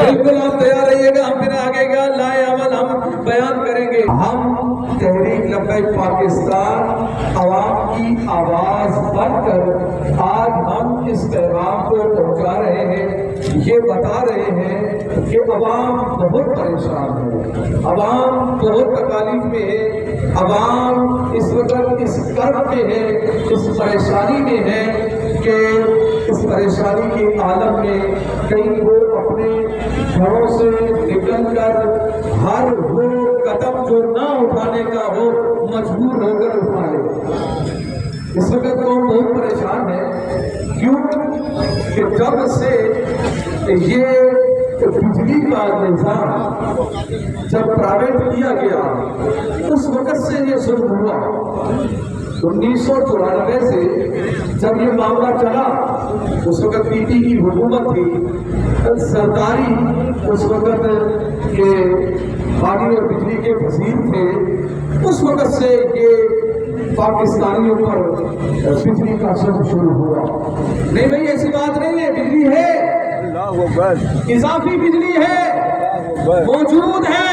بالکل آپ تیار رہیے گا، ہم پھر آگے کا لائے عمل ہم بیان کریں گے۔ ہم تحریک لبیک پاکستان عوام کی آواز بن کر آج ہم اس پیغام کو پہنچا رہے ہیں، یہ بتا رہے ہیں کہ عوام بہت پریشان ہے، عوام بہت تکالیف میں ہے، عوام اس وقت اس کرب میں ہے، اس پریشانی میں ہے کہ اس پریشانی کے عالم میں کئی وہ اپنے گھروں سے نکل کر ہر وہ قدم جو نہ اٹھانے کا ہو مجبور ہو کر اٹھا لے۔ اس وقت قوم بہت پریشان ہے، کیوں کہ جب سے یہ بجلی کا نظام جب پرائیویٹ کیا گیا اس وقت سے یہ ظلم ہوا۔ 1994 سے جب یہ معاملہ چلا، اس وقت پی ٹی کی حکومت تھی، سرداری اس وقت کے پانی اور بجلی کے وزیر تھے، اس وقت سے یہ پاکستانیوں پر بجلی کا ظلم شروع ہوا۔ نہیں بھائی ایسی بات نہیں ہے، بجلی ہے، اضافی بجلی ہے، موجود ہے،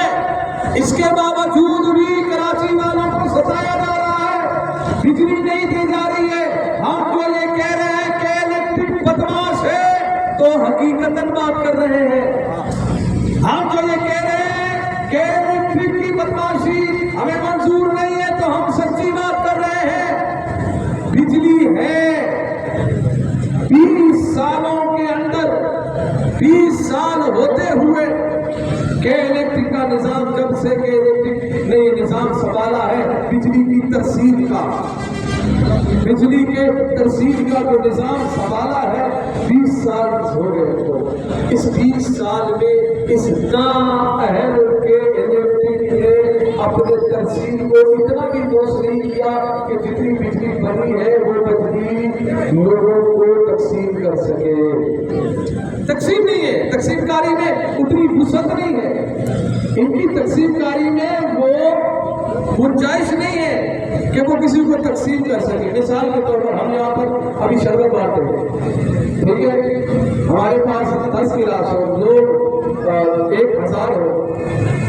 اس کے باوجود بھی کراچی والوں کو ستایا جا رہا ہے، بجلی نہیں دی جا رہی ہے۔ ہم جو یہ کہہ رہے ہیں کہ الیکٹرک بدماش ہے تو حقیقتاً بات کر رہے ہیں، ہم جو یہ کہہ رہے ہیں کہ الیکٹرک کی بدماشی ہمیں منظور نہیں ہے تو ہم سچی بات کر رہے ہیں۔ بجلی ہے، 20 سالوں کے اندر 20 سال ہوتے ہوئے کہ الیکٹرک کا نظام جب سے کہ الیکٹرک نے یہ نظام سنبھالا ہے، بجلی کی ترسیل کا، بجلی کے ترسیل کا جو نظام سنبھالا ہے 20 سال ہو گئے۔ تو اس 20 سال میں اس نااہل کے الیکٹرک نے اپنے ترسیل کو اتنا بھی دوست نہیں کیا کہ جتنی بجلی بنی ہے وہ بجلی لوگوں کو تقسیم کر سکے۔ تقسیم نہیں ہے، تقسیم کاری میں اتنی وسعت نہیں ہے، ان کی تقسیم کاری میں وہ گنجائش نہیں ہے کہ وہ کسی کو تقسیم کر سکے۔ مثال کے طور پر ہم یہاں پر ابھی شربت بانٹتے ہیں، ٹھیک ہے، ہمارے پاس 10 گلاس ہو، لوگ 1000 ہو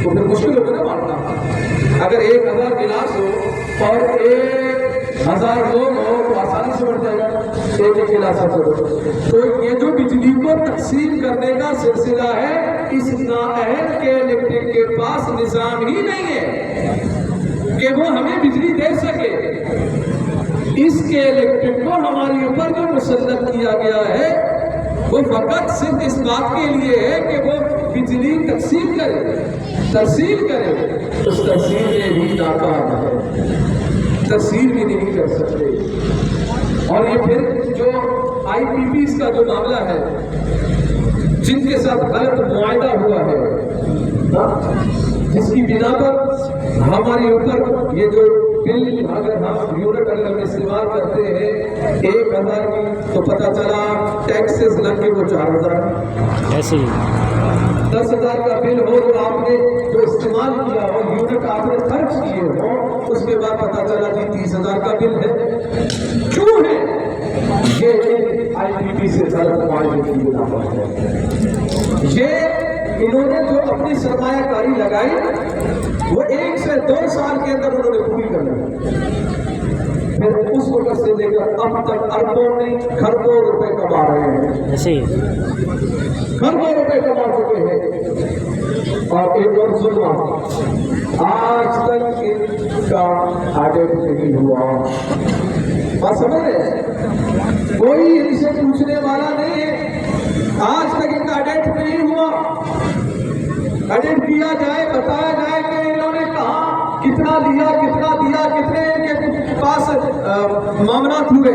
تو پھر مشکل ہوگا نا بانٹنا۔ اگر 1000 گلاس ہو اور 1000 لوگ ہو تو آسانی سے بڑھ جائے گا، ایک گلاس ہو۔ تو یہ جو بجلی کو تقسیم کرنے کا سلسلہ ہے، اس نااہل کے الیکٹرک کے پاس نظام ہی نہیں ہے کہ وہ ہمیں بجلی دے سکے۔ اس کے الیکٹرک کو ہمارے اوپر جو مسلط کیا گیا ہے وہ فقط صرف اس بات کے لیے ہے کہ وہ بجلی تقسیم کرے، ترسیل کرے۔ اس ترسیل میں بھی ناکام ہے، ترسیل بھی نہیں کر سکتے۔ اور یہ پھر جو آئی پی پیز کا جو معاملہ ہے، جن کے ساتھ غلط معاہدہ ہوا ہے، جس کی بنا پر ہمارے اوپر یہ جو بل اگر ہم یونٹ اگر ہم استعمال کرتے ہیں 1000 کی تو پتہ چلا ٹیکسز لگ کے وہ 4000 ایسے ہی 10,000 کا بل ہو جو آپ نے جو استعمال کیا ہو، یونٹ آپ نے خرچ کیے ہو، اس کے بعد پتہ چلا جی 30,000 کا بل ہے۔ کیوں ہے یہ آئی پی پی سے غلط معاہدے کی بنا پر ہے۔ یہ انہوں نے جو اپنی سرمایہ کاری لگائی وہ 1 سے 2 سال کے اندر انہوں نے پوری کر لی، پھر اس وقت سے لے کر اب تک اربوں نہیں کھربوں روپے کما رہے ہیں، ایسے ہی کھربوں روپے کما چکے ہیں۔ اور ایک اور ظلم، آج تک ان کا آڈٹ نہیں ہوا۔ بات سمجھ رہے ہیں؟ کوئی ان سے پوچھنے والا نہیں ہے، آج تک ان کا آڈٹ نہیں ہوا۔ آڈٹ کیا جائے، بتایا جائے کہ انہوں نے کہاں کتنا دیا، کتنے ان کے پاس معاملات ہوئے۔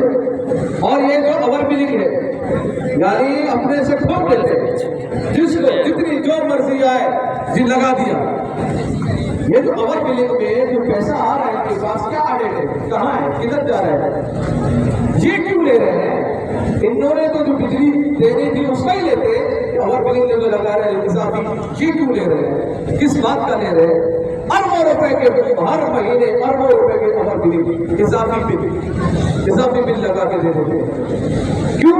اور یہ جو اوور بلنگ ہے، یعنی اپنے سے ٹھوک دیتے ہیں، جس کو جتنی جو مرضی آئے جی لگا دیا۔ یہ جو اوور بلنگ میں جو پیسہ آ رہا ہے ان کے پاس، کیا آڈٹ ہے، کہاں ہے، کدھر جا رہا ہے، یہ کیوں لے رہے ہیں؟ انہوں نے تو جو بجلی دینی تھی اس کا ہی لیتے، اوور بلنگ میں لگا رہے ہیں اضافی، یہ کیوں لے رہے ہیں، کس بات کا لے رہے ہیں؟ اربوں روپے کے ہر مہینے اربوں روپے کے اوور بلنگ، اضافی بل لگا کے دے دیتے ہیں۔ کیوں؟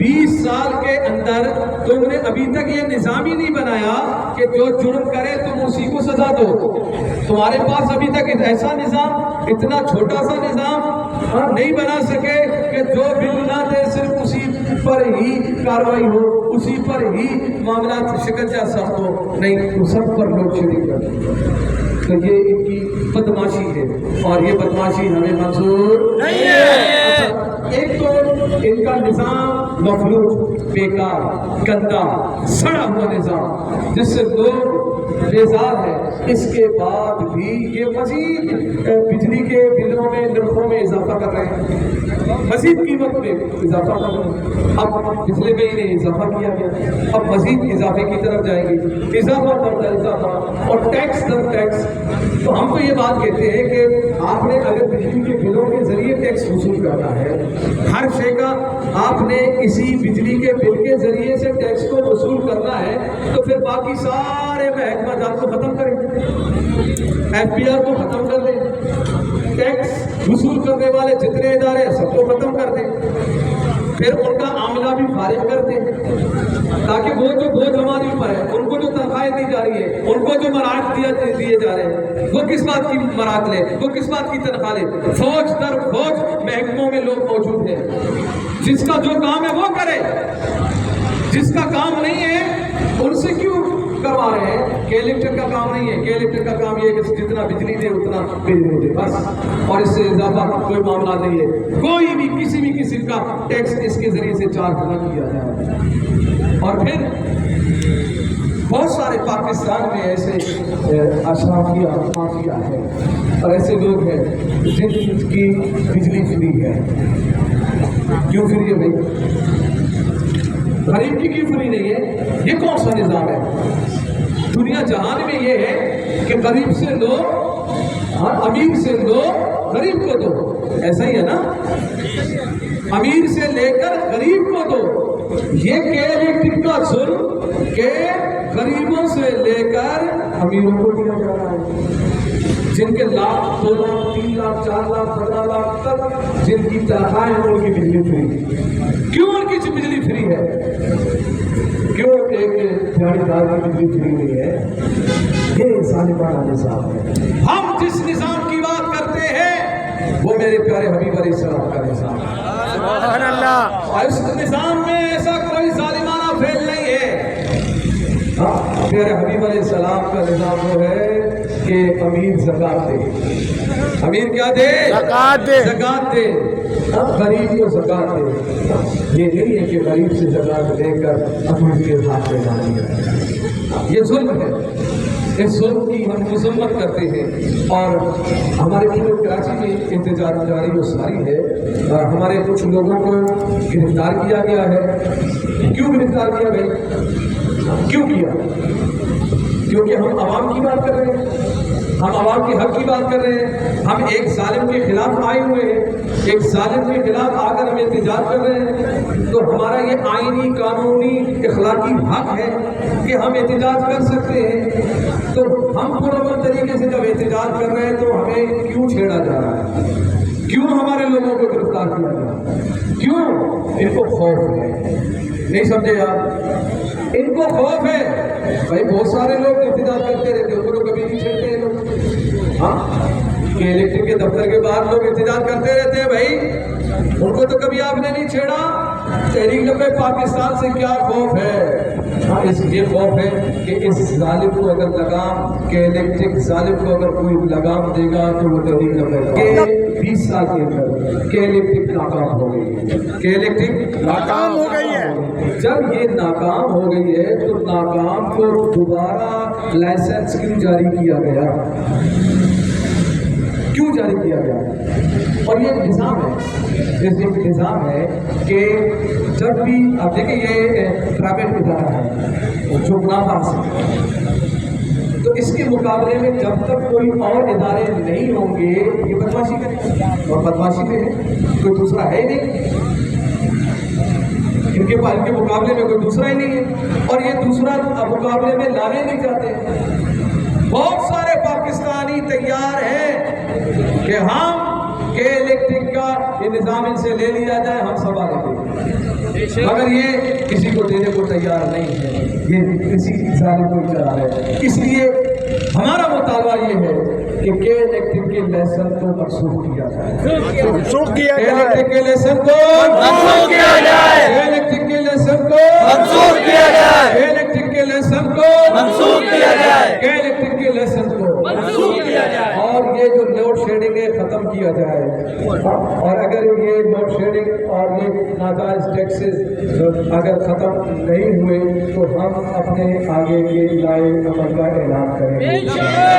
20 سال کے اندر تم نے ابھی تک یہ نظام ہی نہیں بنایا کہ جو جرم کرے تم اسی کو سزا دو. تمہارے پاس ابھی تک ایسا نظام, اتنا چھوٹا سا نظام نہیں بنا سکے کہ جو بل نہ دے صرف اسی پر ہی کاروائی ہو, اسی پر ہی معاملات شکنجہ سخت ہو. نہیں, تو سب پر لوگ شریک کرتے. تو یہ ان کی بدماشی ہے اور یہ بدماشی ہمیں منظور نہیں ہے. ایک تو ان کا نظام مفلوج, بیکار, گندا, سڑا ہوا نظام جس سے لوگ بیزار ہے. اس کے بعد بھی یہ مزید بجلی کے بلوں میں نرخوں میں اضافہ کر رہے ہیں, مزید قیمت میں اضافہ کر رہے ہیں. اب پچھلے مہینے اضافہ کیا گیا, اب مزید اضافے کی طرف جائیں گے, اضافہ در اضافہ اور ٹیکس در ٹیکس. تو ہم تو یہ بات کہتے ہیں کہ آپ نے اگر بجلی کے بلوں کے ذریعے ٹیکس وصول کرنا ہے, ہر شے کا آپ نے اسی بجلی کے بل کے ذریعے سے ٹیکس کو وصول کرنا ہے, تو پھر باقی سارے محکمہ جات کو ختم کریں, ایف پی آر کو ختم کر دیں, ٹیکس وصول کرنے والے جتنے ادارے ہیں سب کو ختم کر دیں, پھر ان کا عاملہ بھی فارغ کر دیں, تاکہ وہ جو بوجھ ہمارے اوپر ہے, ان کو جو تنخواہیں دی جا رہی ہے, ان کو جو مراحت دیے جا رہے ہیں, وہ کس بات کی مراحت لے, وہ کس بات کی تنخواہ لے. فوج در فوج محکموں میں لوگ موجود ہیں, جس کا جو کام ہے وہ کرے, جس کا کام نہیں ہے ان سے کیوں کروا رہے ہیں. کہ الیکٹر کا کام نہیں ہے, کہ الیکٹر کا کام یہ ہے کہ جتنا بجلی دے اتنا بجلی دے بس, اور اس سے اضافہ کوئی معاملہ نہیں ہے. کوئی بھی کسی بھی قسم کا ٹیکس اس کے ذریعے سے چارج نہ کیا جائے. اور پھر بہت سارے پاکستان میں ایسے اشرافیہ مافیا ہے اور ایسے لوگ ہیں جن کی بجلی فری ہے. کیوں فری ہے بھائی؟ غریب کی کیوں فری نہیں ہے؟ یہ کون سا نظام ہے؟ دنیا جہان میں یہ ہے کہ غریب سے لو, امیر سے لو, غریب کو دو. ایسا ہی ہے نا, امیر سے لے کر غریب کو دو. یہ کہ الیکٹرک کا ظلم کہ غریبوں سے لے کر امیروں کو دیا جا رہا ہے, جن کے لاکھ, 2 لاکھ, 3 لاکھ, 4 لاکھ, 15 لاکھ تک جن کی تنخواہیں ہیں ان کی بجلی فری. کیوں ان کی بجلی فری ہے؟ کیوں ایک دیہڑی دار کی بجلی فری نہیں ہے؟ یہ ظالمانہ نظام ہے. ہم جس نظام کی بات کرتے ہیں وہ میرے پیارے حبیب علیہ السلام کا نظام ہے. سبحان اللہ. اور اس نظام میں ایسا کوئی ظالمانہ فعل نہیں ہے. پیارے حبیب علیہ السلام کا نظام وہ ہے کہ امیر زکات دے. امیر کیا دے؟ زکات دے. زکات دے. غریب کو زکات دے. یہ نہیں ہے کہ غریب سے زکات لے کر امیر کے ہاتھ میں ڈالیں گے. یہ ظلم ہے. اس ظلم کی ہم مذمت کرتے ہیں اور ہمارے پورے کراچی میں احتجاج جاری و ساری ہے. اور ہمارے کچھ لوگوں کو گرفتار کیا گیا ہے. کیوں گرفتار کیا گیا؟ کیوں کیا؟ کیونکہ ہم عوام کی بات کر رہے ہیں, ہم عوام کے حق کی بات کر رہے ہیں. ہم ایک ظالم کے خلاف آئے ہوئے ہیں, ایک ظالم کے خلاف آ کر ہم احتجاج کر رہے ہیں. تو ہمارا یہ آئینی, قانونی, اخلاقی حق ہے کہ ہم احتجاج کر سکتے ہیں. تو ہم پرامن طریقے سے جب احتجاج کر رہے ہیں تو ہمیں کیوں چھیڑا جا رہا ہے؟ کیوں ہمارے لوگوں کو گرفتار کیا جا رہا ہے؟ کیوں؟ ان کو خوف ہے. نہیں سمجھے آپ؟ ان کو خوف ہے. بھائی بہت سارے لوگ احتجاج کرتے رہتے, ان کو تو کبھی نہیں چھیڑتے ہیں لوگ. ہاں, کہ الیکٹرک کے دفتر کے باہر لوگ احتجاج کرتے رہتے ہیں بھائی, ان کو تو کبھی آپ نے نہیں چھیڑا. تحریک لمبے پاکستان سے کیا خوف ہے؟ ہاں, اس لیے خوف ہے کہ اس ظالم کو اگر لگام, کہ الیکٹرک ظالم کو اگر کوئی لگام دے گا تو وہ تحریک لمبے 20 سال کے اندر کہ الیکٹرک ناکام ہو گئی ہے, کہ الیکٹرک ناکام ہو گئی ہے. جب یہ ناکام ہو گئی ہے تو ناکام کو دوبارہ لائسنس کیوں جاری کیا گیا؟ کیوں جاری کیا گیا؟ اور یہ نظام ہے, یہ نظام ہے کہ جب بھی آپ دیکھیں یہ پرائیویٹ ادارہ ہے جو ناپاس ہے, تو اس کے مقابلے میں جب تک کوئی اور ادارے نہیں ہوں گے یہ بدماشی کریں گے. اور بدماشی میں کوئی دوسرا ہے نہیں, ان کے مقابلے میں کوئی دوسرا ہی نہیں ہے, اور یہ دوسرا مقابلے میں لانے نہیں چاہتے. بہت سارے پاکستانی تیار ہیں کہ ہم کہ الیکٹرک کا یہ نظام ان سے لے لیا جائے, ہم سنبھالیں گے. مگر یہ کسی کو دینے کو تیار نہیں ہے، یہ کسی ظالم کو چلا ہے۔ اس لیے ہمارا مطالبہ یہ ہے کہ کے الیکٹرک کے لیسن کو منسوخ کیا جائے، منسوخ کیا جائے، الیکٹرک کے لیسن کو منسوخ کیا جائے، الیکٹرک کے لیسن کو منسوخ کیا جائے، الیکٹرک کے لیسن کو منسوخ کیا جائے، الیکٹرک کے لیسن کو منسوخ کیا جائے، اور یہ جو لوڈ شیڈنگ ہے ختم کیا جائے، اور اگر یہ لوڈ شیڈنگ اور یہ ناجائز ٹیکسز اگر ختم نہیں ہوئے تو ہم اپنے آگے کے لائے عمل کا اعلان کریں گے۔